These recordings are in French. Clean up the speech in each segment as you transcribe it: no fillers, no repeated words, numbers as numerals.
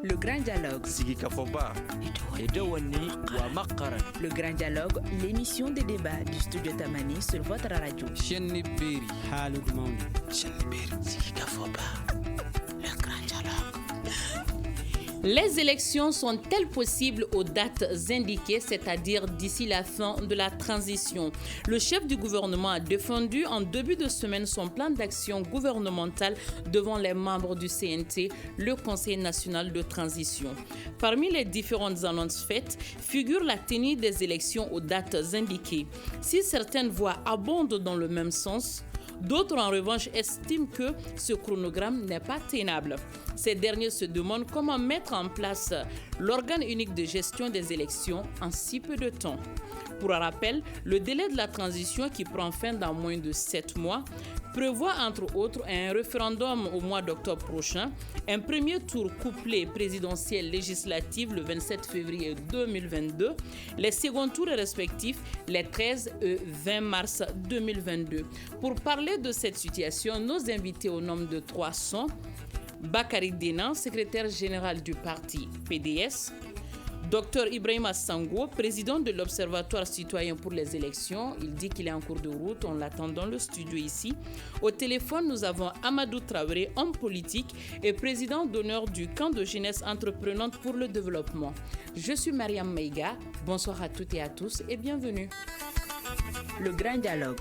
Le Grand Dialogue. Le Grand Dialogue, l'émission de débat du studio Tamani sur votre radio. Les élections sont-elles possibles aux dates indiquées, c'est-à-dire d'ici la fin de la transition? Le chef du gouvernement a défendu en début de semaine son plan d'action gouvernemental devant les membres du CNT, le Conseil national de transition. Parmi les différentes annonces faites, figure la tenue des élections aux dates indiquées. Si certaines voix abondent dans le même sens, d'autres, en revanche, estiment que ce chronogramme n'est pas tenable. Ces derniers se demandent comment mettre en place l'organe unique de gestion des élections en si peu de temps. Pour rappel, le délai de la transition qui prend fin dans moins de 7 mois prévoit entre autres un référendum au mois d'octobre prochain, un premier tour couplé présidentiel législatif le 27 février 2022, les seconds tours respectifs les 13 et 20 mars 2022. Pour parler de cette situation, nos invités au nombre de 3 sont Bakary Dena, secrétaire général du parti PDS, Dr Ibrahima Sango, président de l'Observatoire citoyen pour les élections. Il dit qu'il est en cours de route, on l'attend dans le studio ici. Au téléphone, nous avons Amadou Traoré, homme politique et président d'honneur du camp de jeunesse entreprenante pour le développement. Je suis Mariam Maïga, bonsoir à toutes et à tous et bienvenue. Le Grand Dialogue.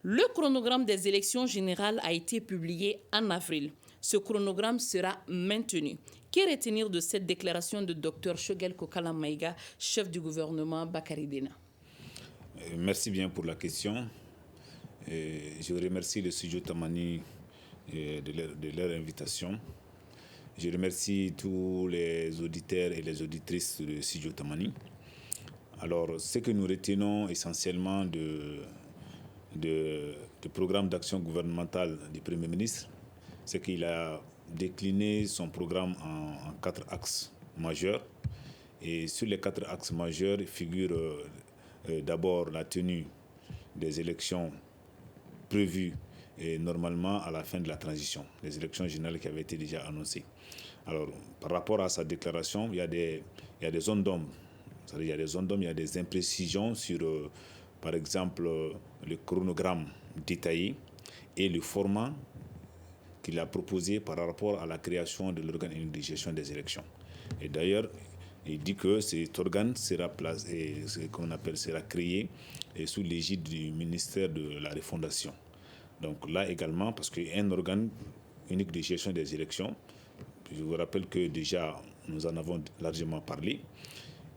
Le chronogramme des élections générales a été publié en avril. Ce chronogramme sera maintenu. Que retenir de cette déclaration de Dr Choguel Kokala Maïga, chef du gouvernement Bakary Dena? Merci bien pour la question. Je remercie le studio Tamani de leur invitation. Je remercie tous les auditeurs et les auditrices du studio Tamani. Alors, ce que nous retenons essentiellement du programme d'action gouvernementale du Premier ministre, c'est qu'il a décliné son programme en 4 axes majeurs. Et sur les 4 axes majeurs figure d'abord la tenue des élections prévues normalement à la fin de la transition, les élections générales qui avaient été déjà annoncées. Alors, par rapport à sa déclaration, il y a des zones d'ombre. C'est-à-dire, il y a des zones d'ombre, il y a des imprécisions sur, par exemple, le chronogramme détaillé et le format qu'il a proposé par rapport à la création de l'organe unique de gestion des élections. Et d'ailleurs, il dit que cet organe sera créé sous l'égide du ministère de la Refondation. Donc là également, parce qu'un organe unique de gestion des élections, je vous rappelle que déjà nous en avons largement parlé,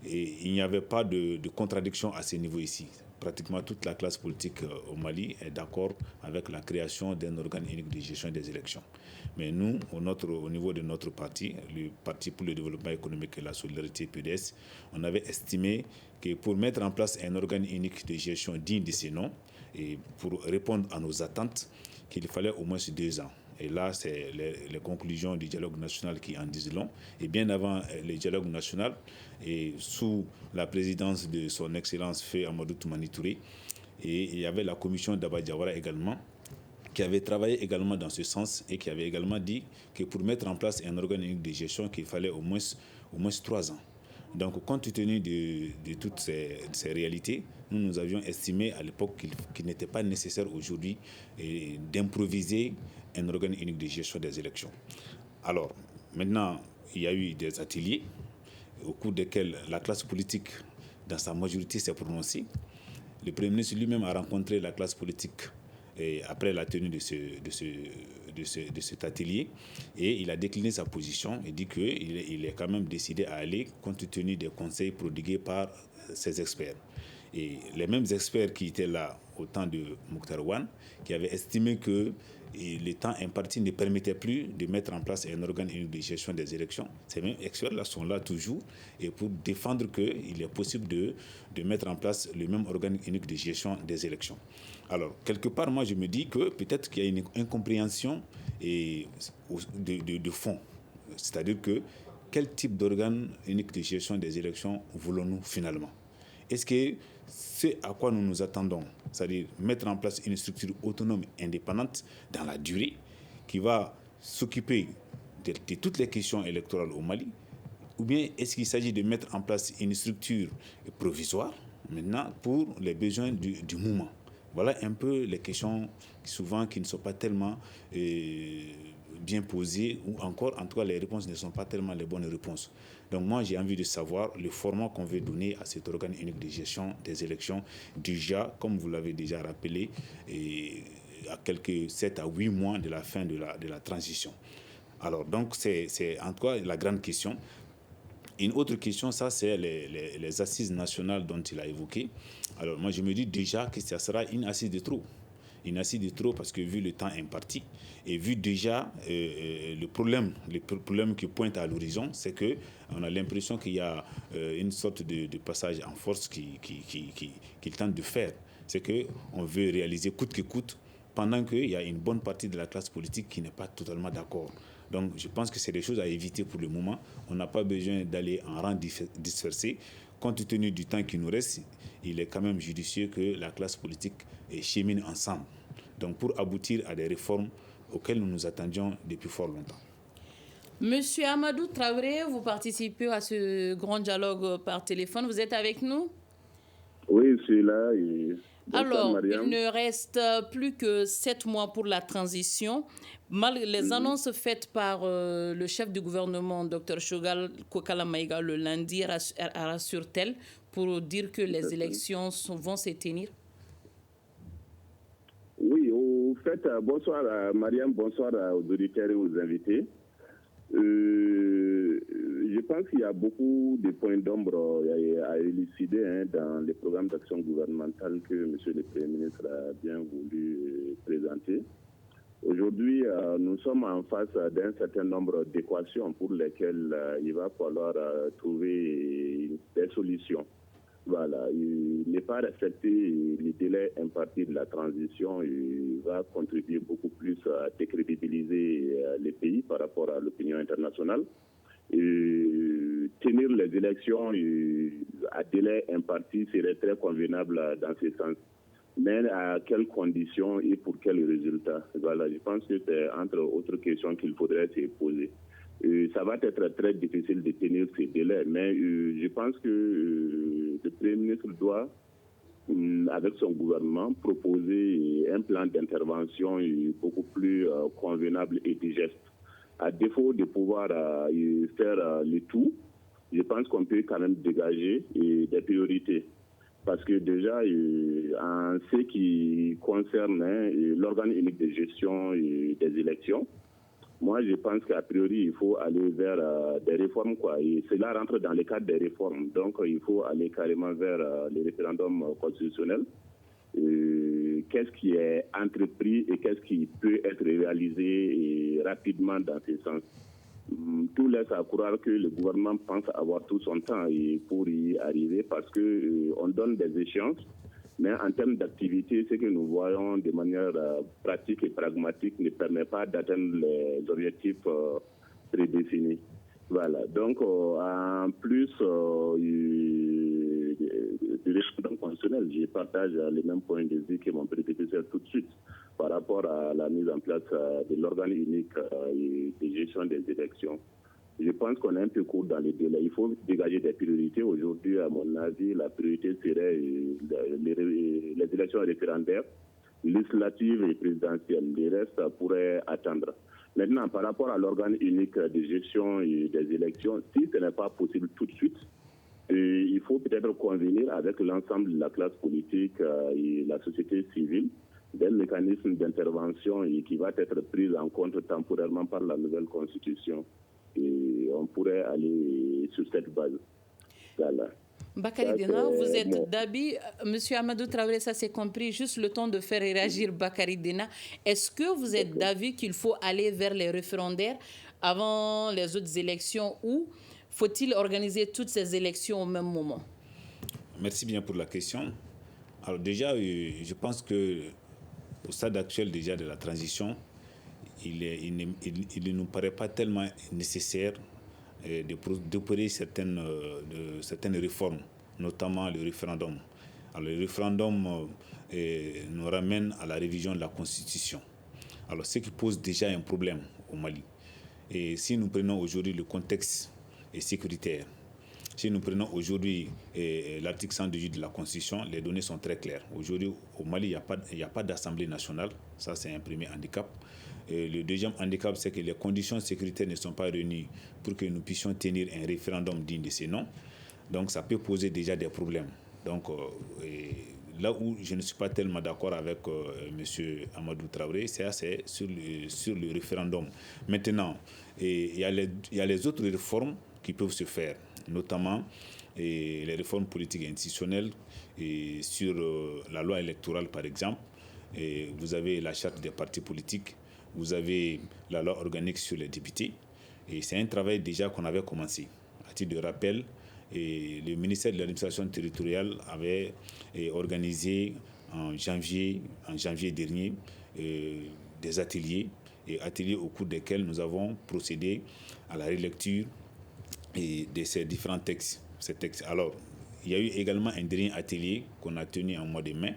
et il n'y avait pas de contradiction à ce niveau ici. Pratiquement toute la classe politique au Mali est d'accord avec la création d'un organe unique de gestion des élections. Mais nous, au niveau de notre parti, le Parti pour le développement économique et la solidarité PDS, on avait estimé que pour mettre en place un organe unique de gestion digne de ce nom et pour répondre à nos attentes, qu'il fallait au moins 2 ans. Et là, c'est les conclusions du dialogue national qui en disent long. Et bien avant le dialogue national, et sous la présidence de son Excellence Feu Amadou Toumani Touré, et il y avait la commission d'Aba Diawara également, qui avait travaillé également dans ce sens et qui avait également dit que pour mettre en place un organe unique de gestion, qu'il fallait au moins 3 ans. Donc, compte tenu de toutes ces réalités, nous avions estimé à l'époque qu'il n'était pas nécessaire aujourd'hui d'improviser un organe unique de gestion des élections. Alors, maintenant, il y a eu des ateliers au cours desquels la classe politique, dans sa majorité, s'est prononcée. Le Premier ministre lui-même a rencontré la classe politique après la tenue de cet atelier, et il a décliné sa position et dit qu'il est quand même décidé à aller compte tenu des conseils prodigués par ses experts. Et les mêmes experts qui étaient là au temps de Mokhtar Ouane, qui avaient estimé que le temps imparti ne permettait plus de mettre en place un organe unique de gestion des élections. Ces mêmes experts-là sont là toujours et pour défendre qu'il est possible de mettre en place le même organe unique de gestion des élections. Alors, quelque part, moi, je me dis que peut-être qu'il y a une incompréhension de fond. C'est-à-dire que quel type d'organe unique de gestion des élections voulons-nous finalement? Est-ce que c'est à quoi nous nous attendons, c'est-à-dire mettre en place une structure autonome indépendante dans la durée qui va s'occuper de toutes les questions électorales au Mali, ou bien est-ce qu'il s'agit de mettre en place une structure provisoire maintenant pour les besoins du moment? Voilà un peu les questions souvent qui ne sont pas tellement bien posées, ou encore, en tout cas, les réponses ne sont pas tellement les bonnes réponses. Donc moi, j'ai envie de savoir le format qu'on veut donner à cet organe unique de gestion des élections, déjà, comme vous l'avez déjà rappelé, à quelques 7 à 8 mois de la fin de la transition. Alors, donc, c'est en tout cas la grande question. Une autre question, ça, c'est les assises nationales dont il a évoqué. Alors, moi, je me dis déjà que ça sera une assise de trop. Une assise de trop parce que vu le temps imparti et vu déjà le problème qui pointe à l'horizon, c'est qu'on a l'impression qu'il y a une sorte de passage en force qu'il tente de faire. C'est qu'on veut réaliser coûte que coûte pendant qu'il y a une bonne partie de la classe politique qui n'est pas totalement d'accord. Donc je pense que c'est des choses à éviter pour le moment. On n'a pas besoin d'aller en rang dispersé. Compte tenu du temps qui nous reste, il est quand même judicieux que la classe politique chemine ensemble. Donc pour aboutir à des réformes auxquelles nous nous attendions depuis fort longtemps. Monsieur Amadou Traoré, vous participez à ce grand dialogue par téléphone. Vous êtes avec nous? Oui, je suis là. Alors, Mariam. Il ne reste plus que 7 mois pour la transition. Malgré les annonces faites par le chef du gouvernement, Dr Choguel Kokala Maïga, le lundi, rassure-t-elle pour dire que les élections vont se tenir? Oui, au fait, bonsoir Mariam, bonsoir aux auditeurs et aux invités. Je pense qu'il y a beaucoup de points d'ombre à élucider dans les programmes d'action gouvernementale que M. le Premier ministre a bien voulu présenter. Aujourd'hui, nous sommes en face d'un certain nombre d'équations pour lesquelles il va falloir trouver des solutions. Voilà, il n'est pas respecté les délais impartis de la transition. Il va contribuer beaucoup plus à décrédibiliser les pays par rapport à l'opinion internationale. Et tenir les élections à délai imparti serait très convenable dans ce sens. Mais à quelles conditions et pour quels résultats? Voilà, je pense que c'est entre autres questions qu'il faudrait se poser. Ça va être très difficile de tenir ces délais, mais je pense que le Premier ministre doit, avec son gouvernement, proposer un plan d'intervention beaucoup plus convenable et digeste. À défaut de pouvoir faire le tout, je pense qu'on peut quand même dégager des priorités. Parce que déjà, en ce qui concerne l'organe unique de gestion des élections, moi, je pense qu'a priori, il faut aller vers des réformes, quoi. Et cela rentre dans le cadre des réformes. Donc, il faut aller carrément vers les référendums constitutionnels. Qu'est-ce qui est entrepris et qu'est-ce qui peut être réalisé rapidement dans ce sens. Tout laisse à croire que le gouvernement pense avoir tout son temps pour y arriver parce qu'on donne des échéances. Mais en termes d'activité, ce que nous voyons de manière pratique et pragmatique ne permet pas d'atteindre les objectifs prédéfinis. Voilà. Donc, en plus du référendum constitutionnel, je partage les mêmes points de vue que mon prédécesseur tout de suite par rapport à la mise en place de l'organe unique de gestion des élections. Je pense qu'on est un peu court dans les délais. Il faut dégager des priorités. Aujourd'hui, à mon avis, la priorité serait les élections référendaires, législatives et présidentielles. Les restes pourraient attendre. Maintenant, par rapport à l'organe unique de gestion des élections, si ce n'est pas possible tout de suite, il faut peut-être convenir avec l'ensemble de la classe politique et la société civile d'un mécanisme d'intervention qui va être pris en compte temporairement par la nouvelle constitution. Et on pourrait aller sur cette base. Voilà. Bakary Dena, vous êtes d'Abi. Monsieur Amadou Traoré, ça c'est compris. Juste le temps de faire réagir Bakary Dena. Est-ce que vous êtes d'avis qu'il faut aller vers les référendaires avant les autres élections ou faut-il organiser toutes ces élections au même moment? Merci bien pour la question. Alors déjà, je pense que au stade actuel déjà de la transition, il ne nous paraît pas tellement nécessaire d'opérer certaines réformes, notamment le référendum. Alors, le référendum nous ramène à la révision de la Constitution. Alors, ce qui pose déjà un problème au Mali. Et si nous prenons aujourd'hui le contexte sécuritaire, si nous prenons aujourd'hui l'article 118 de la Constitution, les données sont très claires. Aujourd'hui, au Mali, il n'y a pas d'Assemblée nationale. Ça, c'est un premier handicap. Et le deuxième handicap, c'est que les conditions sécuritaires ne sont pas réunies pour que nous puissions tenir un référendum digne de ces noms. Donc, ça peut poser déjà des problèmes. Donc, là où je ne suis pas tellement d'accord avec M. Amadou Traoré, c'est sur le référendum. Maintenant, il y a les autres réformes qui peuvent se faire, notamment les réformes politiques et institutionnelles sur la loi électorale, par exemple. Vous avez la charte des partis politiques, vous avez la loi organique sur les députés. Et c'est un travail déjà qu'on avait commencé. À titre de rappel, le ministère de l'administration territoriale avait organisé en janvier dernier des ateliers au cours desquels nous avons procédé à la relecture de ces différents textes. Alors, il y a eu également un dernier atelier qu'on a tenu en mois de mai.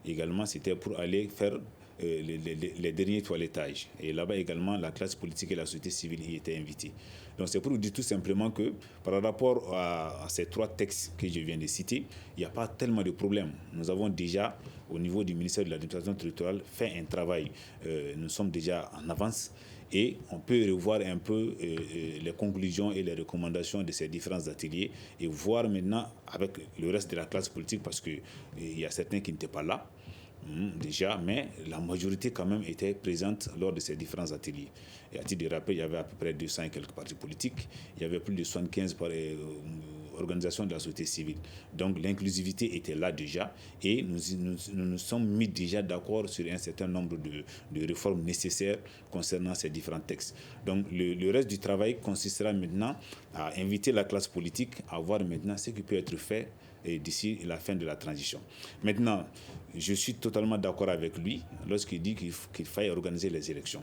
Également, c'était pour aller faire les derniers toilettages. Et là-bas également, la classe politique et la société civile y étaient invitées. Donc c'est pour vous dire tout simplement que par rapport à ces 3 textes que je viens de citer, il n'y a pas tellement de problèmes. Nous avons déjà, au niveau du ministère de l'administration territoriale, fait un travail. Nous sommes déjà en avance et on peut revoir un peu les conclusions et les recommandations de ces différents ateliers et voir maintenant avec le reste de la classe politique, parce qu'il y a certains qui n'étaient pas là déjà, mais la majorité quand même était présente lors de ces différents ateliers. Et à titre de rappel, il y avait à peu près 200 et quelques partis politiques, il y avait plus de 75 organisations de la société civile. Donc l'inclusivité était là déjà et nous sommes mis déjà d'accord sur un certain nombre de réformes nécessaires concernant ces différents textes. Donc le reste du travail consistera maintenant à inviter la classe politique à voir maintenant ce qui peut être fait d'ici la fin de la transition. Maintenant, je suis totalement d'accord avec lui lorsqu'il dit qu'il faille organiser les élections.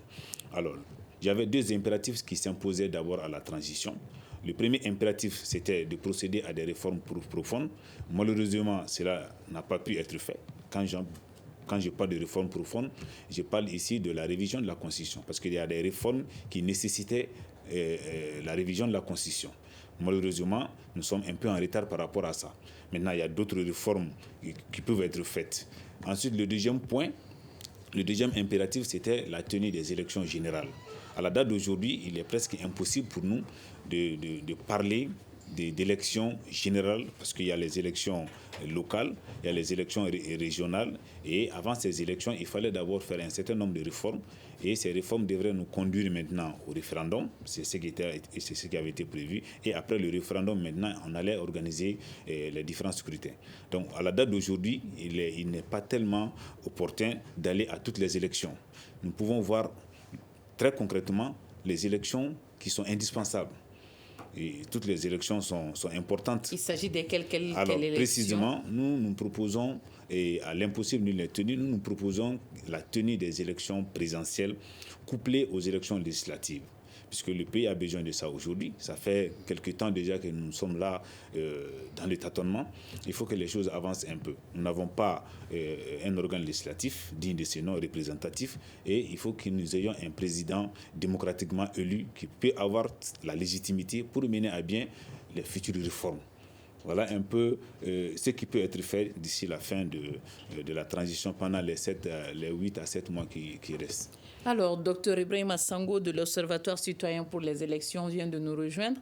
Alors, il y avait 2 impératifs qui s'imposaient d'abord à la transition. Le premier impératif, c'était de procéder à des réformes profondes. Malheureusement, cela n'a pas pu être fait. Quand je parle de réformes profondes, je parle ici de la révision de la Constitution, parce qu'il y a des réformes qui nécessitaient la révision de la Constitution. Malheureusement, nous sommes un peu en retard par rapport à ça. Maintenant, il y a d'autres réformes qui peuvent être faites. Ensuite, le deuxième impératif, c'était la tenue des élections générales. À la date d'aujourd'hui, il est presque impossible pour nous de parler d'élections générales, parce qu'il y a les élections locales, il y a les élections régionales, et avant ces élections, il fallait d'abord faire un certain nombre de réformes, et ces réformes devraient nous conduire maintenant au référendum, c'est ce qui avait été prévu, et après le référendum, maintenant, on allait organiser les différents scrutins. Donc, à la date d'aujourd'hui, il n'est pas tellement opportun d'aller à toutes les élections. Nous pouvons voir très concrètement les élections qui sont indispensables. Et toutes les élections sont importantes. Il s'agit de quelle Alors, élection? précisément, nous proposons, et à l'impossible nul n'est tenu, nous proposons la tenue des élections présidentielles couplées aux élections législatives. Puisque le pays a besoin de ça aujourd'hui. Ça fait quelque temps déjà que nous sommes là dans le tâtonnement. Il faut que les choses avancent un peu. Nous n'avons pas un organe législatif digne de ce nom représentatif, et il faut que nous ayons un président démocratiquement élu qui peut avoir la légitimité pour mener à bien les futures réformes. Voilà un peu ce qui peut être fait d'ici la fin de la transition pendant les 8 à 7 mois qui restent. Alors, Dr Ibrahima Sango de l'Observatoire citoyen pour les élections vient de nous rejoindre.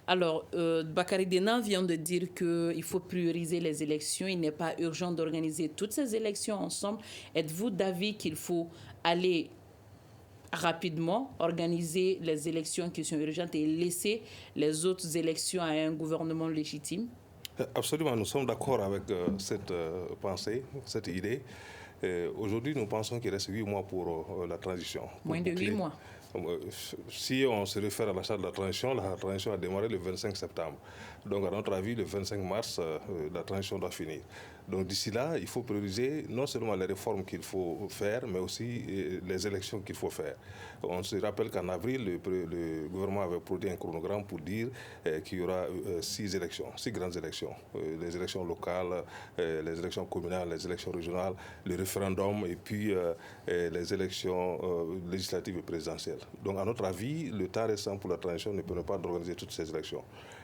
Alors, Bakary Dena vient de dire qu'il faut prioriser les élections. Il n'est pas urgent d'organiser toutes ces élections ensemble. Êtes-vous d'avis qu'il faut aller rapidement organiser les élections qui sont urgentes et laisser les autres élections à un gouvernement légitime? Absolument, nous sommes d'accord avec cette pensée, cette idée. Aujourd'hui, nous pensons qu'il reste 8 mois pour la transition. Moins de 8 mois. Si on se réfère à la charte de la transition a démarré le 25 septembre. Donc, à notre avis, le 25 mars, la transition doit finir. Donc d'ici là, il faut prioriser non seulement les réformes qu'il faut faire, mais aussi les élections qu'il faut faire. On se rappelle qu'en avril, le gouvernement avait produit un chronogramme pour dire qu'il y aura 6 grandes élections. Les élections locales, les élections communales, les élections régionales, le référendum et puis les élections législatives et présidentielles. Donc à notre avis, le temps restant pour la transition ne permet pas d'organiser toutes ces élections.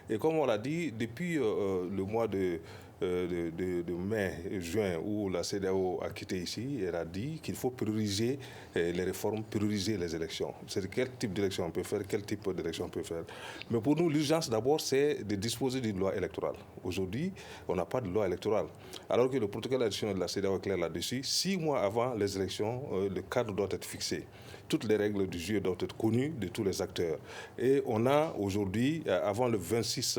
Et comme on l'a dit, depuis le mois de mai, juin, où la CEDEAO a quitté ici, elle a dit qu'il faut prioriser les réformes, prioriser les élections. C'est quel type d'élection on peut faire, quel type d'élection on peut faire. Mais pour nous, l'urgence d'abord, c'est de disposer d'une loi électorale. Aujourd'hui, on n'a pas de loi électorale. Alors que le protocole additionnel de la CEDEAO est clair là-dessus, 6 mois avant les élections, le cadre doit être fixé. Toutes les règles du jeu doivent être connues de tous les acteurs. Et on a aujourd'hui, avant le 26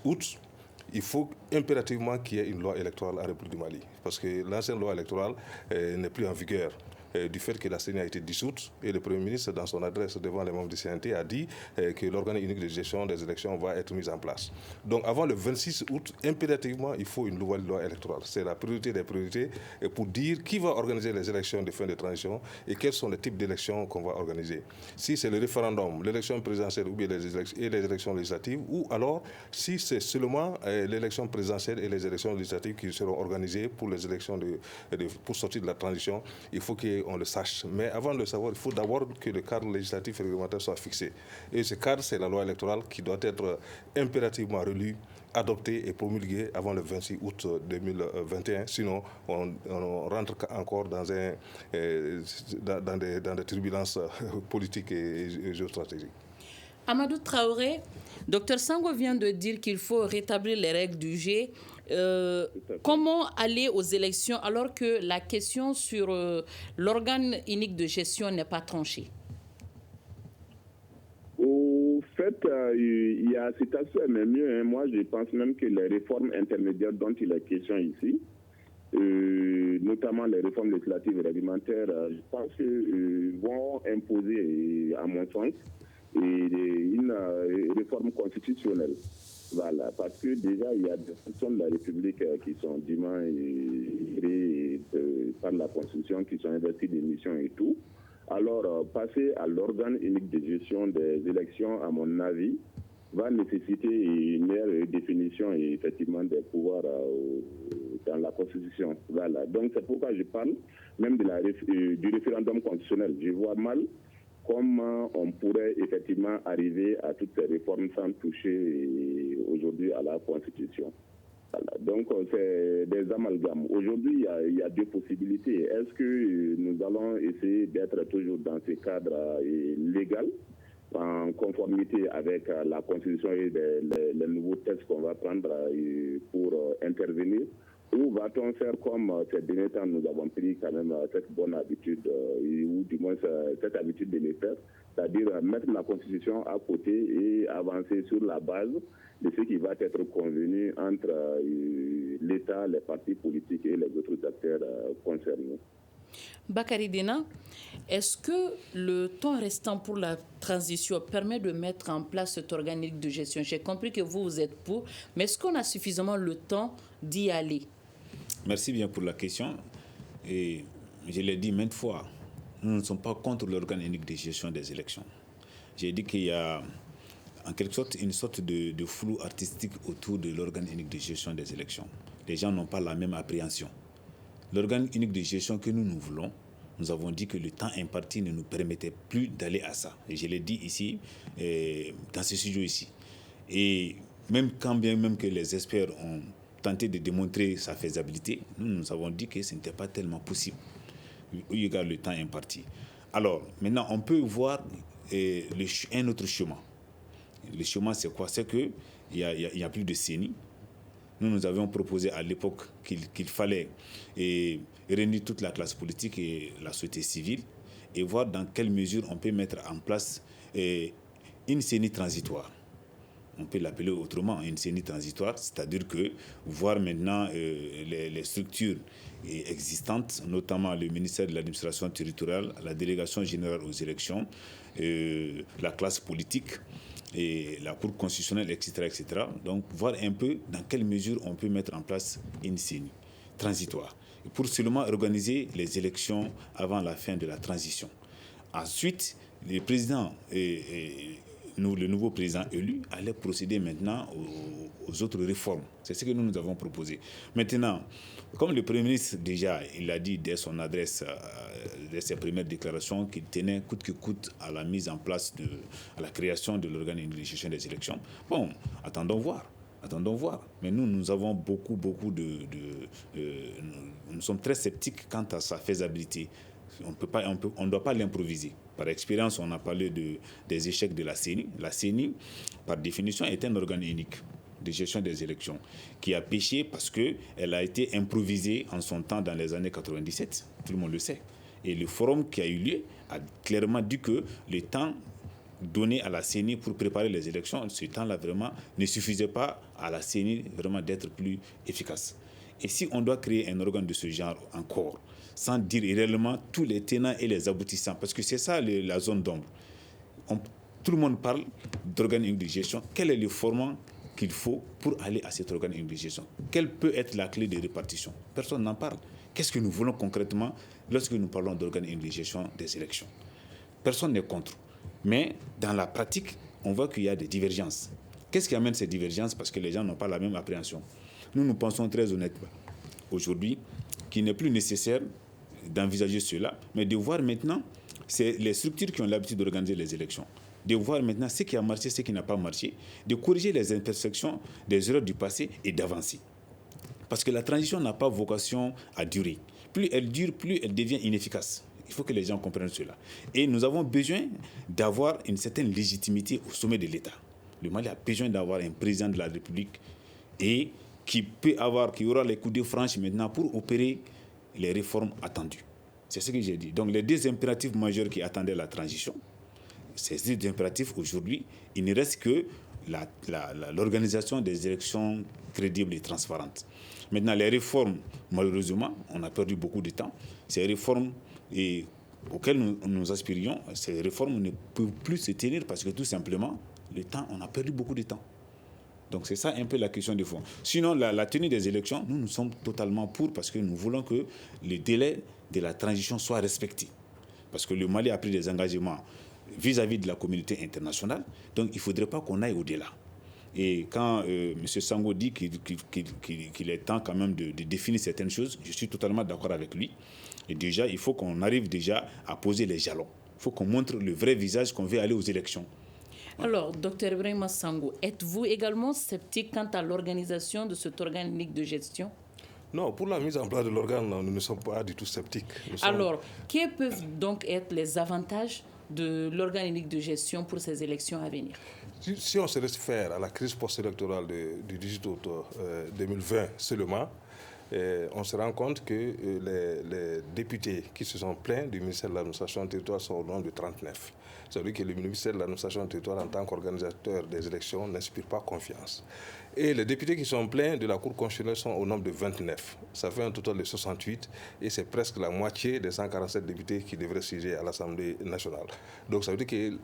août, il faut impérativement qu'il y ait une loi électorale en République du Mali. Parce que l'ancienne loi électorale n'est plus en vigueur. Du fait que la CENI a été dissoute et le Premier ministre, dans son adresse devant les membres du CNT, a dit que l'organe unique de gestion des élections va être mis en place. Donc avant le 26 août, impérativement, il faut une nouvelle loi électorale. C'est la priorité des priorités pour dire qui va organiser les élections de fin de transition et quels sont les types d'élections qu'on va organiser. Si c'est le référendum, l'élection présidentielle ou bien les élections législatives, ou alors si c'est seulement l'élection présidentielle et les élections législatives qui seront organisées pour les élections pour sortir de la transition, il faut qu'on le sache. Mais avant de le savoir, il faut d'abord que le cadre législatif et réglementaire soit fixé. Et ce cadre, c'est la loi électorale qui doit être impérativement relue, adoptée et promulguée avant le 26 août 2021. Sinon, on rentre encore dans des turbulences politiques et géostratégiques. Amadou Traoré, Dr Sango vient de dire qu'il faut rétablir les règles du jeu. Comment aller aux élections alors que la question sur l'organe unique de gestion n'est pas tranchée? Au fait, il y a cet aspect, mais mieux, moi je pense même que les réformes intermédiaires dont il est question ici, notamment les réformes législatives et réglementaires, je pense que vont imposer, à mon sens, une réforme constitutionnelle. Voilà, parce que déjà, il y a des fonctions de la République qui sont dûment créées par la Constitution, qui sont investies des missions et tout. Alors, passer à l'organe unique de gestion des élections, à mon avis, va nécessiter une meilleure définition et effectivement des pouvoirs dans la Constitution. Voilà, donc c'est pourquoi je parle même du référendum constitutionnel. Je vois mal comment on pourrait effectivement arriver à toutes ces réformes sans toucher aujourd'hui à la Constitution. Voilà. Donc, c'est des amalgames. Aujourd'hui, il y a deux possibilités. Est-ce que nous allons essayer d'être toujours dans ce cadre légal, en conformité avec la Constitution et les nouveaux textes qu'on va prendre pour intervenir? Ou va-t-on faire comme ces derniers temps, nous avons pris quand même cette bonne habitude, ou du moins cette habitude de le faire, c'est-à-dire mettre la Constitution à côté et avancer sur la base de ce qui va être convenu entre l'État, les partis politiques et les autres acteurs concernés. Bakary Dena, est-ce que le temps restant pour la transition permet de mettre en place cet organique de gestion? J'ai compris que vous êtes pour, mais est-ce qu'on a suffisamment le temps d'y aller? Merci bien pour la question. Et je l'ai dit maintes fois, nous ne sommes pas contre l'organe unique de gestion des élections. J'ai dit qu'il y a en quelque sorte une sorte de flou artistique autour de l'organe unique de gestion des élections. Les gens n'ont pas la même appréhension. L'organe unique de gestion que nous voulons, nous avons dit que le temps imparti ne nous permettait plus d'aller à ça. Et je l'ai dit ici, dans ce studio ici. Et même quand bien même que les experts ont tenté de démontrer sa faisabilité, nous avons dit que ce n'était pas tellement possible, eu égard le temps imparti. Alors, maintenant, on peut voir un autre chemin. Le chemin, c'est quoi? C'est qu'il n'y a plus de CENI. Nous avions proposé à l'époque qu'il fallait réunir toute la classe politique et la société civile et voir dans quelle mesure on peut mettre en place une CENI transitoire. On peut l'appeler autrement, une CENI transitoire, c'est-à-dire que voir maintenant les structures existantes, notamment le ministère de l'administration territoriale, la délégation générale aux élections, la classe politique, et la Cour constitutionnelle, etc., etc. Donc, voir un peu dans quelle mesure on peut mettre en place une CENI transitoire pour seulement organiser les élections avant la fin de la transition. Ensuite, le président le nouveau président élu allait procéder maintenant aux autres réformes. C'est ce que nous avons proposé. Maintenant, comme le Premier ministre déjà, il a dit dès son adresse, dès ses premières déclarations, qu'il tenait coûte que coûte à la mise en place, à la création de l'organe de gestion des élections. Bon, attendons voir. Mais nous avons beaucoup nous sommes très sceptiques quant à sa faisabilité. On ne doit pas l'improviser. Par expérience, on a parlé des échecs de la CENI. La CENI, par définition, est un organe unique de gestion des élections qui a péché parce qu'elle a été improvisée en son temps dans les années 97. Tout le monde le sait. Et le forum qui a eu lieu a clairement dit que le temps donné à la CENI pour préparer les élections, ce temps-là vraiment ne suffisait pas à la CENI vraiment d'être plus efficace. Et si on doit créer un organe de ce genre encore, sans dire réellement tous les tenants et les aboutissants, parce que c'est ça la zone d'ombre. Tout le monde parle d'organe unique de gestion. Quel est le format qu'il faut pour aller à cet organe unique de gestion? Quelle peut être la clé de répartition? Personne n'en parle. Qu'est-ce que nous voulons concrètement lorsque nous parlons d'organe unique de gestion des élections? Personne n'est contre. Mais dans la pratique, on voit qu'il y a des divergences. Qu'est-ce qui amène ces divergences? Parce que les gens n'ont pas la même appréhension. Nous pensons très honnêtement aujourd'hui qu'il n'est plus nécessaire d'envisager cela, mais de voir maintenant, c'est les structures qui ont l'habitude d'organiser les élections, de voir maintenant ce qui a marché, ce qui n'a pas marché, de corriger les imperfections des erreurs du passé et d'avancer. Parce que la transition n'a pas vocation à durer. Plus elle dure, plus elle devient inefficace. Il faut que les gens comprennent cela. Et nous avons besoin d'avoir une certaine légitimité au sommet de l'État. Le Mali a besoin d'avoir un président de la République et qui aura les coups de franche maintenant pour opérer les réformes attendues. C'est ce que j'ai dit. Donc les deux impératifs majeurs qui attendaient la transition, ces deux impératifs aujourd'hui, il ne reste que l'organisation des élections crédibles et transparentes. Maintenant, les réformes, malheureusement, on a perdu beaucoup de temps. Ces réformes auxquelles nous aspirions, ces réformes ne peuvent plus se tenir parce que tout simplement, on a perdu beaucoup de temps. Donc c'est ça un peu la question de fond. Sinon, la tenue des élections, nous sommes totalement pour parce que nous voulons que le délai de la transition soit respecté. Parce que le Mali a pris des engagements vis-à-vis de la communauté internationale, donc il ne faudrait pas qu'on aille au-delà. Et quand M. Sango dit qu'il est temps quand même de définir certaines choses, je suis totalement d'accord avec lui. Et déjà, il faut qu'on arrive déjà à poser les jalons. Il faut qu'on montre le vrai visage qu'on veut aller aux élections. Alors, Dr Ibrahima Sango, êtes-vous également sceptique quant à l'organisation de cet organe unique de gestion? Non, pour la mise en place de l'organe, nous ne sommes pas du tout sceptiques. Alors, quels peuvent donc être les avantages de l'organe unique de gestion pour ces élections à venir? Si on se réfère à la crise post-électorale du 18 octobre 2020 seulement, on se rend compte que les députés qui se sont plaints du ministère de l'administration territoriale sont au nombre de 39. C'est-à-dire que le ministère de l'administration territoriale, en tant qu'organisateur des élections, n'inspire pas confiance. Et les députés qui sont plaints de la Cour constitutionnelle sont au nombre de 29. Ça fait un total de 68 et c'est presque la moitié des 147 députés qui devraient siéger à l'Assemblée nationale. Donc ça veut dire que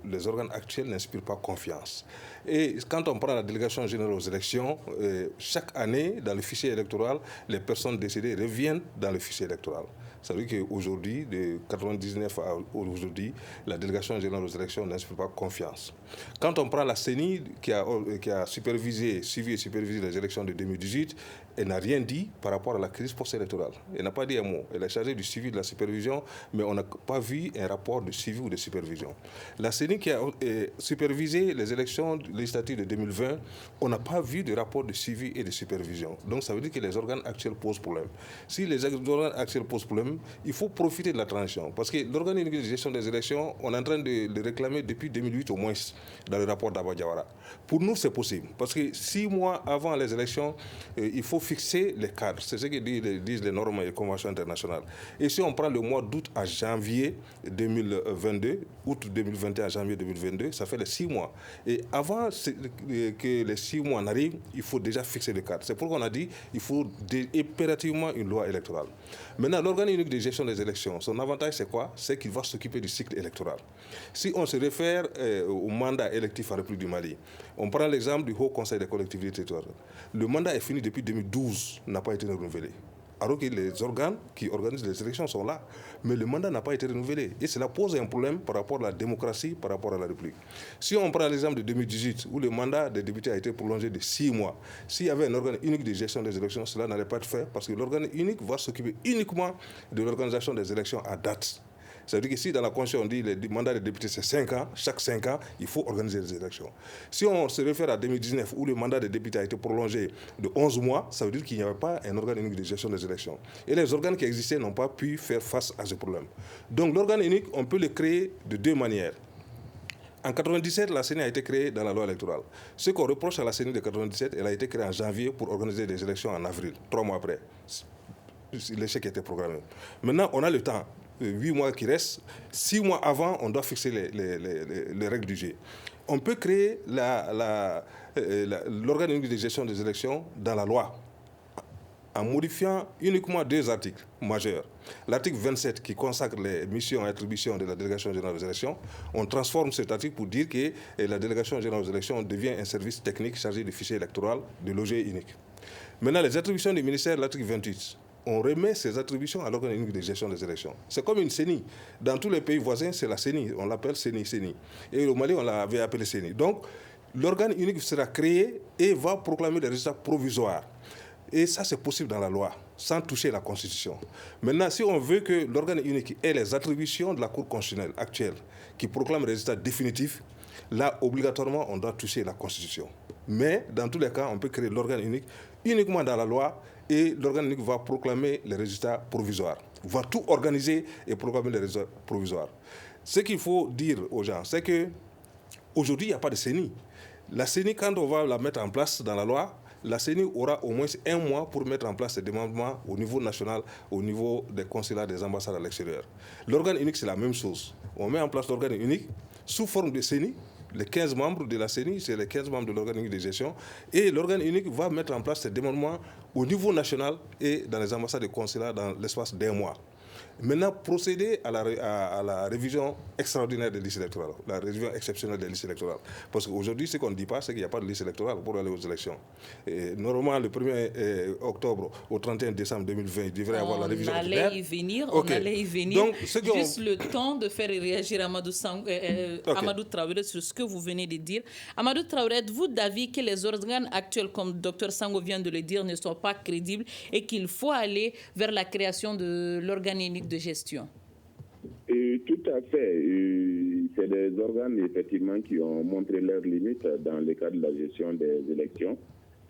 les organes actuels n'inspirent pas confiance. Et quand on prend la délégation générale aux élections, chaque année, dans le fichier électoral, les personnes décédées reviennent dans le fichier électoral. Ça veut dire qu'aujourd'hui, de 1999 à aujourd'hui, la délégation générale aux élections n'inspire pas confiance. Quand on prend la CENI qui a suivi et supervisé les élections de 2018, elle n'a rien dit par rapport à la crise post-électorale. Elle n'a pas dit un mot. Elle est chargée du suivi de la supervision, mais on n'a pas vu un rapport de suivi ou de supervision. La CENI qui a supervisé les élections législatives de 2020, on n'a pas vu de rapport de suivi et de supervision. Donc ça veut dire que les organes actuels posent problème. Si les organes actuels posent problème, il faut profiter de la transition. Parce que l'organe unique de gestion des élections, on est en train de le réclamer depuis 2008 au moins, dans le rapport d'Abba Diawara. Pour nous, c'est possible. Parce que 6 mois avant les élections, il faut fixer les cadres. C'est ce que disent les normes et les conventions internationales. Et si on prend le mois d'août à janvier 2022, août 2021 à janvier 2022, ça fait les 6 mois. Et avant que les 6 mois n'arrivent, il faut déjà fixer les cadres. C'est pourquoi on a dit qu'il faut impérativement une loi électorale. Maintenant, l'organe unique de gestion des élections, son avantage c'est quoi? C'est qu'il va s'occuper du cycle électoral. Si on se réfère au mandat électif en République du Mali, on prend l'exemple du Haut Conseil des collectivités territoriales. Le mandat est fini depuis 2012, n'a pas été renouvelé. Alors que les organes qui organisent les élections sont là. Mais le mandat n'a pas été renouvelé. Et cela pose un problème par rapport à la démocratie, par rapport à la République. Si on prend l'exemple de 2018, où le mandat des députés a été prolongé de 6 mois, s'il y avait un organe unique de gestion des élections, cela n'allait pas être fait parce que l'organe unique va s'occuper uniquement de l'organisation des élections à date. Ça veut dire que si dans la Constitution on dit que le mandat des députés c'est 5 ans, chaque 5 ans, il faut organiser des élections. Si on se réfère à 2019 où le mandat des députés a été prolongé de 11 mois, ça veut dire qu'il n'y avait pas un organe unique de gestion des élections. Et les organes qui existaient n'ont pas pu faire face à ce problème. Donc l'organe unique, on peut le créer de 2 manières. En 1997, la CENI a été créée dans la loi électorale. Ce qu'on reproche à la CENI de 1997, elle a été créée en janvier pour organiser des élections en avril, 3 mois après. L'échec était programmé. Maintenant, on a le temps. 8 mois qui restent, 6 mois avant, on doit fixer les règles du jeu. On peut créer l'organe unique de gestion des élections dans la loi en modifiant uniquement 2 articles majeurs. L'article 27 qui consacre les missions et attributions de la délégation générale des élections, on transforme cet article pour dire que la délégation générale des élections devient un service technique chargé du fichier électoral de l'objet unique. Maintenant, les attributions du ministère, l'article 28, on remet ces attributions à l'organe unique de gestion des élections. C'est comme une CENI. Dans tous les pays voisins, c'est la CENI. On l'appelle CENI. Et au Mali, on l'avait appelé CENI. Donc, l'organe unique sera créé et va proclamer des résultats provisoires. Et ça, c'est possible dans la loi, sans toucher la Constitution. Maintenant, si on veut que l'organe unique ait les attributions de la Cour constitutionnelle actuelle, qui proclame les résultats définitifs, là, obligatoirement, on doit toucher la Constitution. Mais, dans tous les cas, on peut créer l'organe unique uniquement dans la loi, et l'organe unique va proclamer les résultats provisoires, va tout organiser et proclamer les résultats provisoires. Ce qu'il faut dire aux gens, c'est qu'aujourd'hui, il n'y a pas de CENI. La CENI, quand on va la mettre en place dans la loi, la CENI aura au moins 1 mois pour mettre en place ces démembrements au niveau national, au niveau des consulats, des ambassades à l'extérieur. L'organe unique, c'est la même chose. On met en place l'organe unique sous forme de CENI. Les 15 membres de la CENI, c'est les 15 membres de l'organe unique de gestion. Et l'organe unique va mettre en place ces démembrements au niveau national et dans les ambassades et consulats dans l'espace d'1 mois. Maintenant, procéder à la révision extraordinaire des listes électorales, la révision exceptionnelle des listes électorales. Parce qu'aujourd'hui, ce qu'on ne dit pas, c'est qu'il n'y a pas de liste électorale pour aller aux élections. Et normalement, le 1er octobre au 31 décembre 2020, il devrait y avoir la révision ordinaire. On allait y venir. Donc, juste le temps de faire réagir Amadou Traoré sur ce que vous venez de dire. Amadou Traoré, êtes-vous d'avis que les organes actuels, comme Dr Sango vient de le dire, ne sont pas crédibles et qu'il faut aller vers la création de l'organe unique de gestion? Tout à fait. C'est des organes, effectivement, qui ont montré leurs limites dans le cadre de la gestion des élections,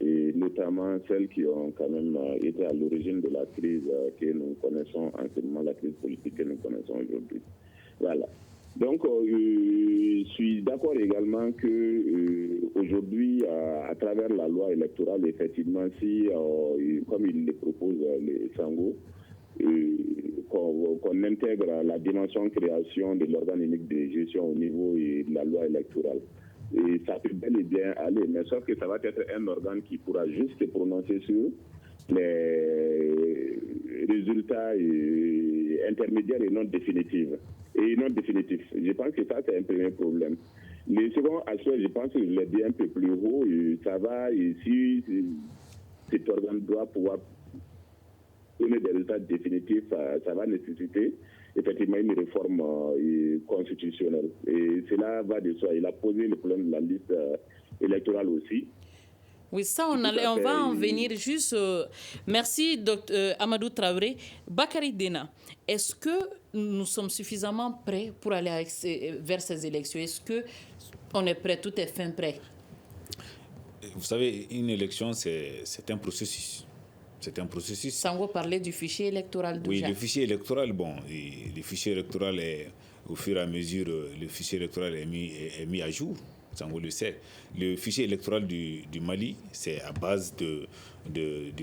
et notamment celles qui ont quand même été à l'origine de la crise que nous connaissons en ce moment, la crise politique que nous connaissons aujourd'hui. Voilà. Donc, je suis d'accord également que aujourd'hui, à travers la loi électorale, effectivement, si, comme il le propose les Sango, qu'on intègre la dimension création de l'organe unique de gestion au niveau de la loi électorale. Et ça peut bel et bien aller, mais sauf que ça va être un organe qui pourra juste se prononcer sur les résultats intermédiaires et non définitifs. Je pense que ça, c'est un premier problème. Le second aspect, je pense que je l'ai dit un peu plus haut, ça va, si cet organe doit pouvoir donner des résultats définitifs, ça va nécessiter effectivement une réforme constitutionnelle. Et cela va de soi. Il a posé le problème de la liste électorale aussi. Oui, ça, on va en venir juste. Merci, Dr Amadou Traoré. Bakary Dena, est-ce que nous sommes suffisamment prêts pour aller vers ces élections? Est-ce qu'on est prêt, tout est fin prêt? Vous savez, une élection, c'est un processus. C'est un processus. Sango parlait du fichier électoral déjà. Oui, le fichier électoral, le fichier électoral au fur et à mesure, le fichier électoral est mis à jour. Sango le sait. Le fichier électoral du Mali, c'est à base du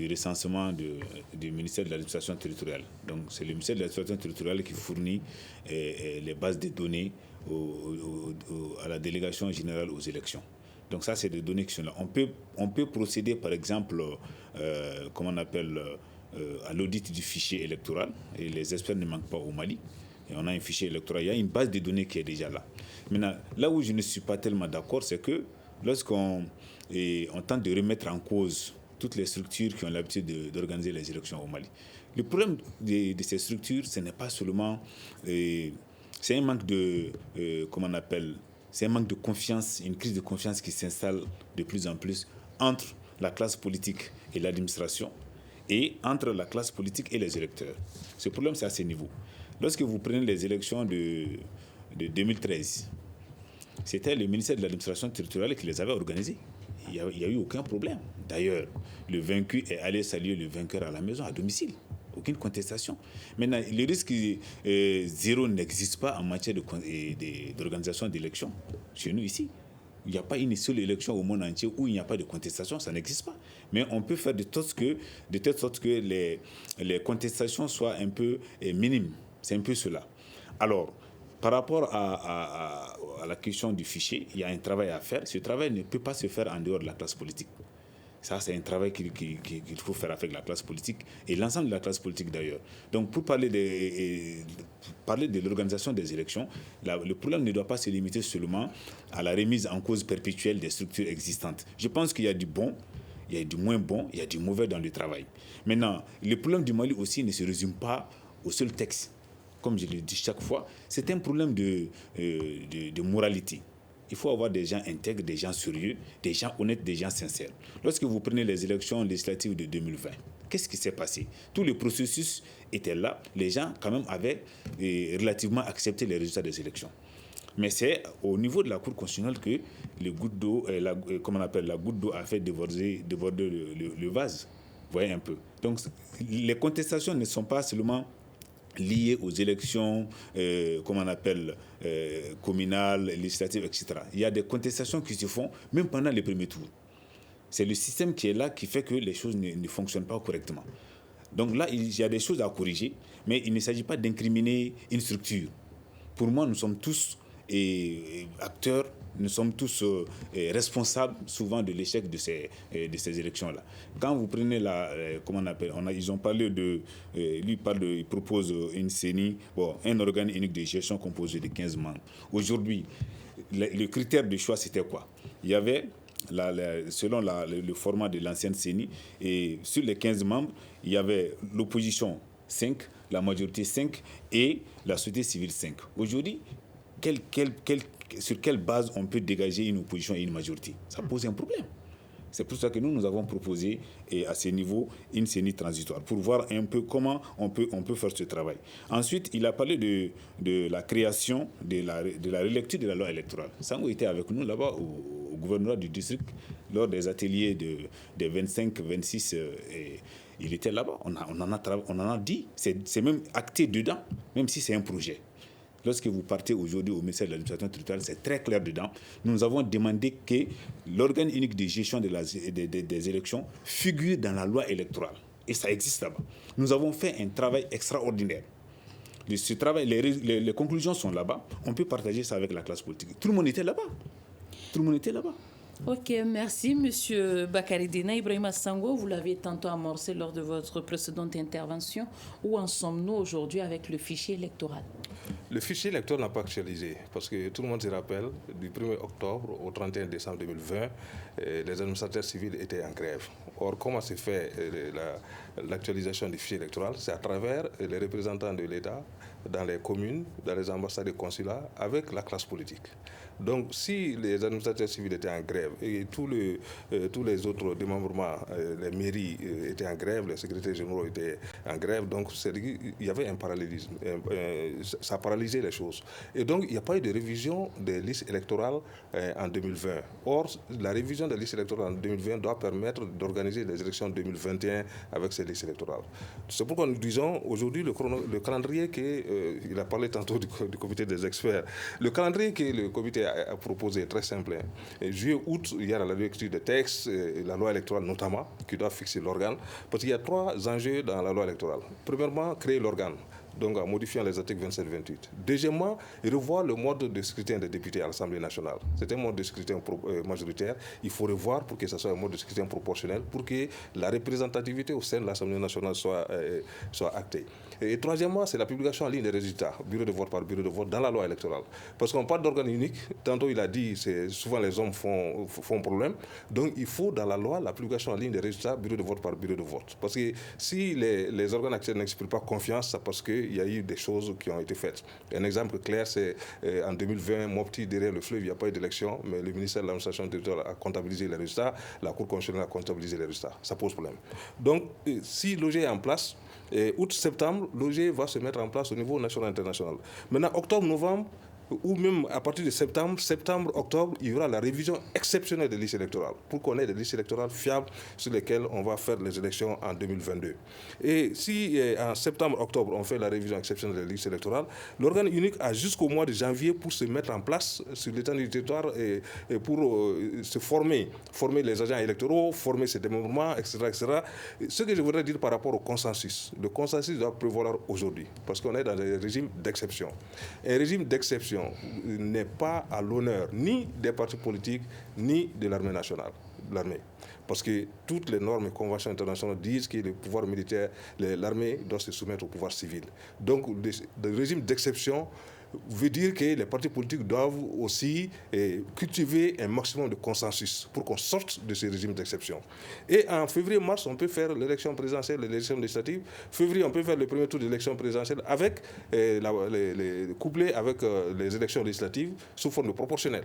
recensement du ministère de l'administration territoriale. Donc, c'est le ministère de l'administration territoriale qui fournit les bases de données à la délégation générale aux élections. Donc ça, c'est des données qui sont là. On peut procéder, par exemple, à l'audit du fichier électoral. Et les experts ne manquent pas au Mali. Et on a un fichier électoral, il y a une base de données qui est déjà là. Maintenant, là où je ne suis pas tellement d'accord, c'est que lorsqu'on tente de remettre en cause toutes les structures qui ont l'habitude d'organiser les élections au Mali, le problème de ces structures, ce n'est pas seulement... c'est un manque de... comment on appelle ? C'est un manque de confiance, une crise de confiance qui s'installe de plus en plus entre la classe politique et l'administration et entre la classe politique et les électeurs. Ce problème, c'est à ce niveau. Lorsque vous prenez les élections de 2013, c'était le ministère de l'administration territoriale qui les avait organisées. Il n'y a eu aucun problème. D'ailleurs, le vaincu est allé saluer le vainqueur à la maison, à domicile. Aucune contestation. Maintenant, le risque zéro n'existe pas en matière d'organisation d'élections. Chez nous, ici, il n'y a pas une seule élection au monde entier où il n'y a pas de contestation. Ça n'existe pas. Mais on peut faire de telle sorte que les contestations soient un peu minimes. C'est un peu cela. Alors, par rapport à la question du fichier, il y a un travail à faire. Ce travail ne peut pas se faire en dehors de la classe politique. Ça, c'est un travail qu'il faut faire avec la classe politique et l'ensemble de la classe politique d'ailleurs. Donc, pour parler de l'organisation des élections, le problème ne doit pas se limiter seulement à la remise en cause perpétuelle des structures existantes. Je pense qu'il y a du bon, il y a du moins bon, il y a du mauvais dans le travail. Maintenant, le problème du Mali aussi ne se résume pas au seul texte. Comme je le dis chaque fois, c'est un problème de moralité. Il faut avoir des gens intègres, des gens sérieux, des gens honnêtes, des gens sincères. Lorsque vous prenez les élections législatives de 2020, qu'est-ce qui s'est passé? Tout le processus était là. Les gens, quand même, avaient relativement accepté les résultats des élections. Mais c'est au niveau de la Cour constitutionnelle que la goutte d'eau a fait déborder le vase. Vous voyez un peu. Donc, les contestations ne sont pas seulement liées aux élections, communales, législatives, etc. Il y a des contestations qui se font même pendant les premiers tours. C'est le système qui est là qui fait que les choses ne fonctionnent pas correctement. Donc là, il y a des choses à corriger, mais il ne s'agit pas d'incriminer une structure. Pour moi, nous sommes tous acteurs, nous sommes tous responsables souvent de l'échec de ces élections-là. Quand vous prenez ils ont parlé il propose une CENI, un organe unique de gestion composé de 15 membres. Aujourd'hui, le critère de choix, c'était quoi? Il y avait, selon le format de l'ancienne CENI, et sur les 15 membres, il y avait l'opposition 5, la majorité 5 et la société civile 5. Aujourd'hui, sur quelle base on peut dégager une opposition et une majorité? Ça pose un problème. C'est pour ça que nous avons proposé à ce niveau une CENI transitoire pour voir un peu comment on peut faire ce travail. Ensuite, il a parlé de la création, de la relecture de la loi électorale. Sango était avec nous là-bas au gouvernorat du district lors des ateliers des 25, 26 il était là-bas. On en a dit. C'est même acté dedans, même si c'est un projet. Lorsque vous partez aujourd'hui au ministère de l'administration territoriale, c'est très clair dedans. Nous avons demandé que l'organe unique de gestion des élections figure dans la loi électorale. Et ça existe là-bas. Nous avons fait un travail extraordinaire. Ce travail, les conclusions sont là-bas. On peut partager ça avec la classe politique. Tout le monde était là-bas. Ok, merci Monsieur Bakary Dena. Ibrahima Sango, vous l'avez tantôt amorcé lors de votre précédente intervention. Où en sommes-nous aujourd'hui avec le fichier électoral? Le fichier électoral n'a pas actualisé parce que tout le monde se rappelle, du 1er octobre au 31 décembre 2020, les administrateurs civils étaient en grève. Or, comment se fait l'actualisation du fichier électoral? C'est à travers les représentants de l'État dans les communes, dans les ambassades et consulats, avec la classe politique. Donc, si les administrateurs civils étaient en grève et tous les autres démembrements, les mairies étaient en grève, les secrétaires généraux étaient en grève, donc il y avait un parallélisme. Ça paralysait les choses. Et donc, il n'y a pas eu de révision des listes électorales en 2020. Or, la révision des listes électorales en 2020 doit permettre d'organiser les élections 2021 avec ces listes électorales. C'est pourquoi nous disons aujourd'hui le calendrier il a parlé tantôt du comité des experts. Le calendrier que le comité a proposé est très simple. Juillet-août, il y a la lecture des textes, la loi électorale notamment, qui doit fixer l'organe. Parce qu'il y a 3 enjeux dans la loi électorale. Premièrement, créer l'organe. donc en modifiant les articles 27-28. Deuxièmement, revoir le mode de scrutin des députés à l'Assemblée nationale. C'est un mode de scrutin majoritaire. Il faut revoir pour que ce soit un mode de scrutin proportionnel, pour que la représentativité au sein de l'Assemblée nationale soit actée. Et troisièmement, c'est la publication en ligne des résultats, bureau de vote par bureau de vote, dans la loi électorale. Parce qu'on parle d'organe unique, tantôt il a dit, souvent les hommes font problème. Donc il faut dans la loi la publication en ligne des résultats, bureau de vote par bureau de vote. Parce que si les organes actuels n'expriment pas confiance, c'est parce qu'il y a eu des choses qui ont été faites. Un exemple clair, c'est en 2020, Mopti, derrière le fleuve, il n'y a pas eu d'élection, mais le ministère de l'administration territoriale a comptabilisé les résultats, la Cour constitutionnelle a comptabilisé les résultats. Ça pose problème. Donc si l'OG est en place, août-septembre, l'OG va se mettre en place au niveau national et international. Maintenant, octobre-novembre, ou même à partir de septembre-octobre, il y aura la révision exceptionnelle des listes électorales pour qu'on ait des listes électorales fiables sur lesquelles on va faire les élections en 2022. Et si en septembre-octobre, on fait la révision exceptionnelle des listes électorales, l'organe unique a jusqu'au mois de janvier pour se mettre en place sur l'étendue du territoire et pour se former les agents électoraux, former ses démembrements, etc., etc. Ce que je voudrais dire par rapport au consensus, le consensus doit prévaloir aujourd'hui parce qu'on est dans un régime d'exception. Un régime d'exception n'est pas à l'honneur ni des partis politiques ni de l'armée nationale. Parce que toutes les normes et conventions internationales disent que le pouvoir militaire, l'armée doit se soumettre au pouvoir civil. Donc le régime d'exception veut dire que les partis politiques doivent aussi cultiver un maximum de consensus pour qu'on sorte de ce régime d'exception. Et en février-mars, on peut faire l'élection présidentielle, l'élection législative. Février, on peut faire le premier tour de l'élection présidentielle avec couplé avec les élections législatives sous forme de proportionnel.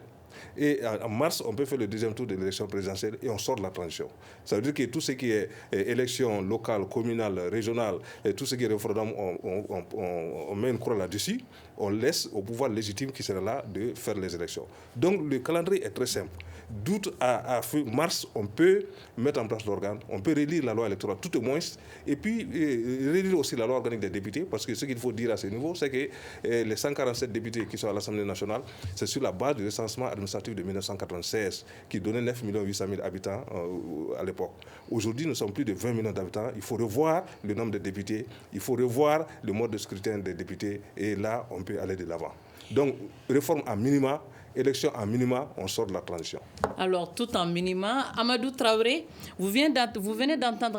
Et en mars, on peut faire le deuxième tour de l'élection présidentielle et on sort de la transition. Ça veut dire que tout ce qui est élection locale, communale, régionale, et tout ce qui est référendum, on met une croix là-dessus, on laisse au pouvoir légitime qui sera là de faire les élections. Donc le calendrier est très simple. D'août à mars, on peut mettre en place l'organe, on peut relire la loi électorale tout au moins, et puis relire aussi la loi organique des députés, parce que ce qu'il faut dire à ce niveau, c'est que les 147 députés qui sont à l'Assemblée nationale, c'est sur la base du recensement administratif de 1996, qui donnait 9 800 000 habitants à l'époque. Aujourd'hui, nous sommes plus de 20 millions d'habitants. Il faut revoir le nombre de députés, il faut revoir le mode de scrutin des députés, et là, on peut aller de l'avant. Donc, réforme en minima, élection en minima, on sort de la transition. Alors, tout en minima, Amadou Traoré, vous venez d'entendre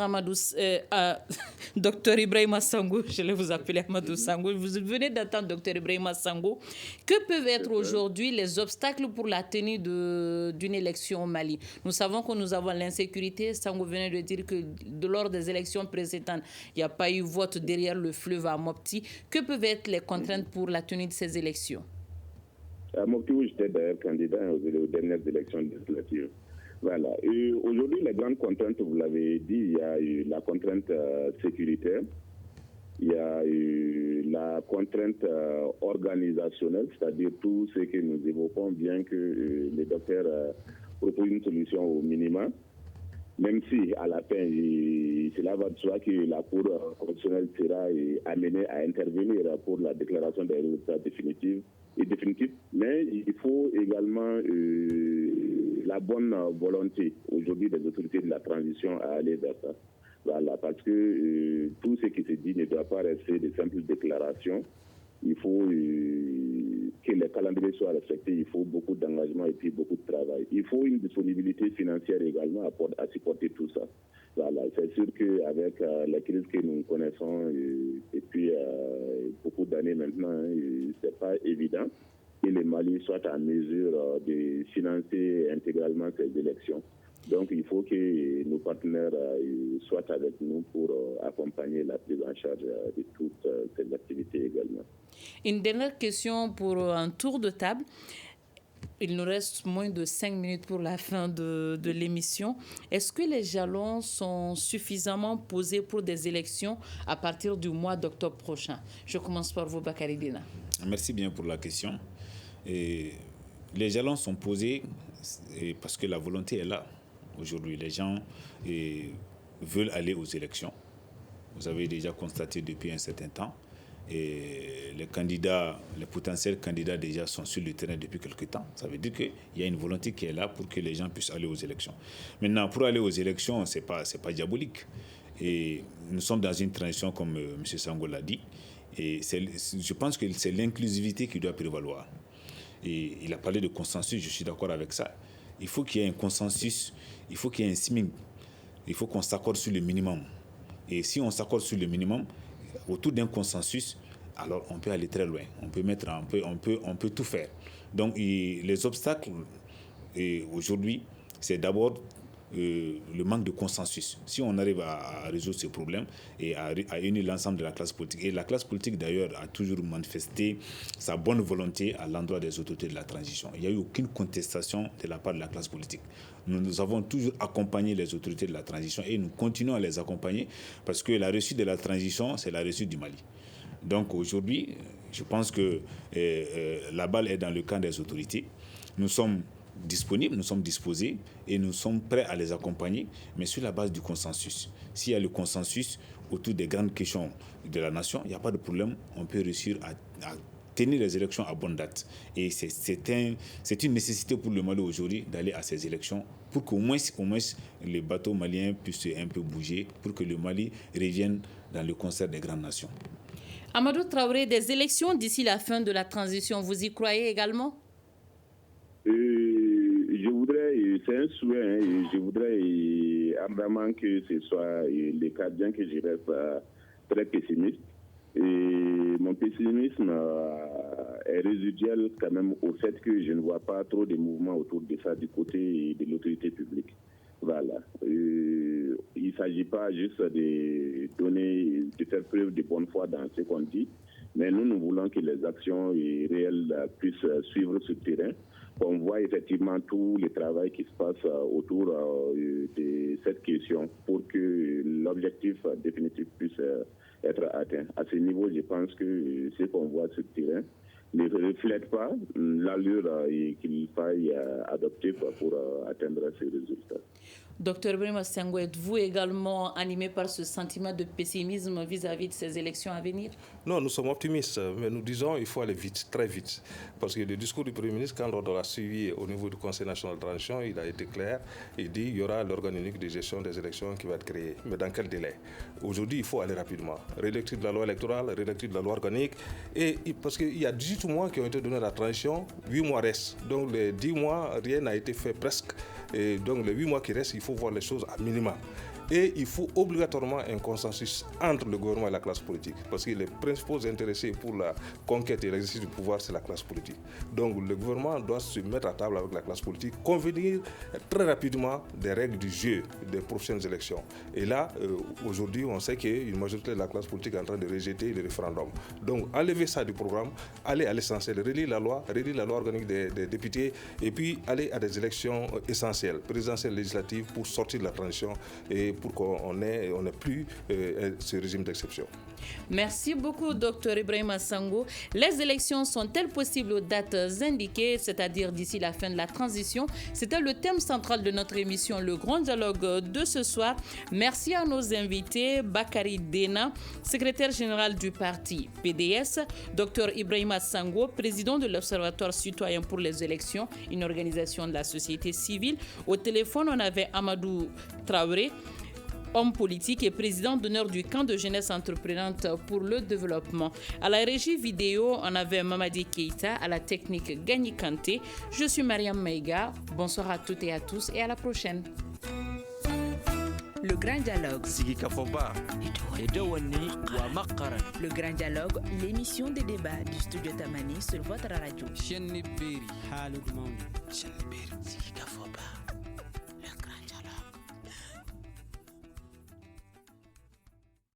Dr Ibrahima Sango, je vais vous appeler Amadou Sango, vous venez d'entendre Dr Ibrahima Sango. Que peuvent être aujourd'hui les obstacles pour la tenue d'une élection au Mali? Nous savons que nous avons l'insécurité. Sango venait de dire que lors des élections précédentes, il n'y a pas eu vote derrière le fleuve à Mopti. Que peuvent être les contraintes pour la tenue de ces élections? À Mopti, où j'étais d'ailleurs candidat aux dernières élections législatives. Voilà. Et aujourd'hui, les grandes contraintes, vous l'avez dit, il y a eu la contrainte sécuritaire, il y a eu la contrainte organisationnelle, c'est-à-dire tout ce que nous évoquons, bien que les docteurs proposent une solution au minimum, même si à la fin, cela va de soi que la Cour constitutionnelle sera amenée à intervenir pour la déclaration des résultats définitifs, mais il faut également la bonne volonté aujourd'hui des autorités de la transition à aller vers ça. Voilà, parce que tout ce qui se dit ne doit pas rester de simples déclarations. Il faut que les calendriers soient respectés, il faut beaucoup d'engagement et puis beaucoup de travail. Il faut une disponibilité financière également à supporter tout ça. Voilà, c'est sûr qu'avec la crise que nous connaissons depuis beaucoup d'années maintenant, c'est pas évident que le Mali soit en mesure de financer intégralement ces élections. Donc il faut que nos partenaires soient avec nous pour accompagner la prise en charge de toutes ces activités également. Une dernière question pour un tour de table. Il nous reste moins de 5 minutes pour la fin de l'émission. Est-ce que les jalons sont suffisamment posés pour des élections à partir du mois d'octobre prochain? Je commence par vous, Bakary Dina. Merci bien pour la question. Et les jalons sont posés parce que la volonté est là. Aujourd'hui, les gens veulent aller aux élections. Vous avez déjà constaté depuis un certain temps. Et les potentiels candidats déjà sont sur le terrain depuis quelque temps. Ça veut dire qu'il y a une volonté qui est là pour que les gens puissent aller aux élections. Maintenant, pour aller aux élections, c'est pas diabolique. Et nous sommes dans une transition, comme M. Sango l'a dit. Et je pense que c'est l'inclusivité qui doit prévaloir. Et il a parlé de consensus, je suis d'accord avec ça. Il faut qu'il y ait un consensus, il faut qu'il y ait un SMIC, il faut qu'on s'accorde sur le minimum. Et si on s'accorde sur le minimum, autour d'un consensus, alors on peut aller très loin. On peut tout faire. Donc les obstacles aujourd'hui, c'est d'abord le manque de consensus. Si on arrive à résoudre ce problème et à unir l'ensemble de la classe politique, et la classe politique d'ailleurs a toujours manifesté sa bonne volonté à l'endroit des autorités de la transition. Il n'y a eu aucune contestation de la part de la classe politique. Nous avons toujours accompagné les autorités de la transition et nous continuons à les accompagner parce que la réussite de la transition, c'est la réussite du Mali. Donc aujourd'hui, je pense que la balle est dans le camp des autorités. Nous sommes disponibles, nous sommes disposés et nous sommes prêts à les accompagner, mais sur la base du consensus. S'il y a le consensus autour des grandes questions de la nation, il n'y a pas de problème, on peut réussir à tenir les élections à bonne date. Et c'est une nécessité pour le Mali aujourd'hui d'aller à ces élections pour qu'au moins les bateaux maliens puissent un peu bouger, pour que le Mali revienne dans le concert des grandes nations. Amadou Traoré, des élections d'ici la fin de la transition, vous y croyez également ? C'est un souhait, je voudrais ardemment que ce soit le cas, bien que je reste très pessimiste. Et mon pessimisme est résiduel quand même au fait que je ne vois pas trop de mouvements autour de ça du côté de l'autorité publique. Voilà. Il ne s'agit pas juste de faire preuve de bonne foi dans ce qu'on dit, mais nous voulons que les actions réelles puissent suivre ce terrain. On voit effectivement tout le travail qui se passe autour de cette question pour que l'objectif définitif puisse être atteint. À ce niveau, je pense que ce qu'on voit sur le terrain ne reflète pas l'allure qu'il faille adopter pour atteindre ces résultats. Docteur Ibrahima Sango, êtes-vous également animé par ce sentiment de pessimisme vis-à-vis de ces élections à venir? Non, nous sommes optimistes, mais nous disons qu'il faut aller vite, très vite. Parce que le discours du Premier ministre, quand on l'a suivi au niveau du Conseil national de transition, il a été clair. Il dit qu'il y aura l'organe unique de gestion des élections qui va être créé. Mais dans quel délai? Aujourd'hui, il faut aller rapidement. Rélecture de la loi électorale, rélecture de la loi organique. Parce qu'il y a 18 mois qui ont été donnés à la transition, 8 mois restent. Donc les 10 mois, rien n'a été fait presque. Et donc les 8 mois qui restent, il faut voir les choses à minimum. Et il faut obligatoirement un consensus entre le gouvernement et la classe politique. Parce que les principaux intéressés pour la conquête et l'exercice du pouvoir, c'est la classe politique. Donc le gouvernement doit se mettre à table avec la classe politique, convenir très rapidement des règles du jeu des prochaines élections. Et là, aujourd'hui, on sait qu'une majorité de la classe politique est en train de rejeter le référendum. Donc enlever ça du programme, aller à l'essentiel, relire la loi organique des députés, et puis aller à des élections essentielles, présidentielles, législatives, pour sortir de la transition et pour qu'on n'ait plus ce régime d'exception. Merci beaucoup, Dr Ibrahima Sango. Les élections sont-elles possibles aux dates indiquées, c'est-à-dire d'ici la fin de la transition? C'était le thème central de notre émission, le Grand Dialogue de ce soir. Merci à nos invités, Bakary Dena, secrétaire général du parti PDS, Dr Ibrahima Sango, président de l'Observatoire citoyen pour les élections, une organisation de la société civile. Au téléphone, on avait Amadou Traoré, homme politique et président d'honneur du camp de jeunesse entreprenante pour le développement. À la régie vidéo, on avait Mamadi Keita, à la technique Gagny Kanté. Je suis Mariam Maïga. Bonsoir à toutes et à tous et à la prochaine. Le Grand Dialogue. Le Grand Dialogue, l'émission des débats du studio Tamani sur votre radio.